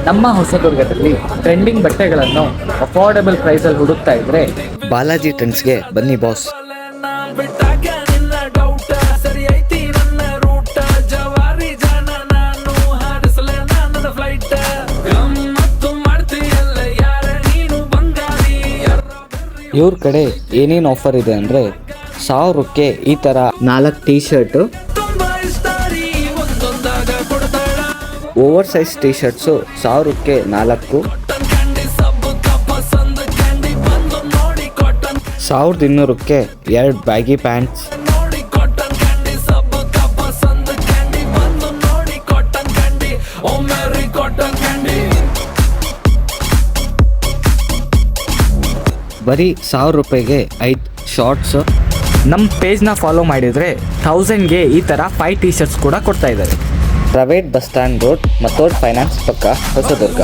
ನಮ್ಮ ಹೊಸದುರ್ಗದಲ್ಲಿ ಟ್ರೆಂಡಿಂಗ್ ಬಟ್ಟೆಗಳನ್ನು ಅಫೋರ್ಡಬಲ್ ಪ್ರೈಸಲ್ಲಿ ಹುಡುಕ್ತಾ ಇದ್ರೆ ಬಾಲಾಜಿ ಟ್ರೆಂಡ್ಸ್ಗೆ ಬನ್ನಿ ಬಾಸ್. ಇವ್ರ ಕಡೆ ಏನೇನು ಆಫರ್ ಇದೆ ಅಂದರೆ 1000ಕ್ಕೆ ಈ ಥರ 4 T shirt, over size T shirts 1000ಕ್ಕೆ 4, 1200ಕ್ಕೆ 2 ಬ್ಯಾಗಿ ಪ್ಯಾಂಟ್ಸ್, ಬರೀ 1000 ರೂಪಾಯಿಗೆ 5 ಶಾರ್ಟ್ಸು. ನಮ್ಮ ಪೇಜ್ನ ಫಾಲೋ ಮಾಡಿದರೆ 1000ಗೆ ಈ ಥರ 5 ಟೀ ಶರ್ಟ್ಸ್ ಕೂಡ ಕೊಡ್ತಾ ಇದ್ದಾರೆ. ಪ್ರೈವೇಟ್ ಬಸ್ ಸ್ಟ್ಯಾಂಡ್ ರೋಡ್, ಮತ್ತೋಡ್ ಫೈನಾನ್ಸ್ ಪಕ್ಕ, ಹೊಸದುರ್ಗ.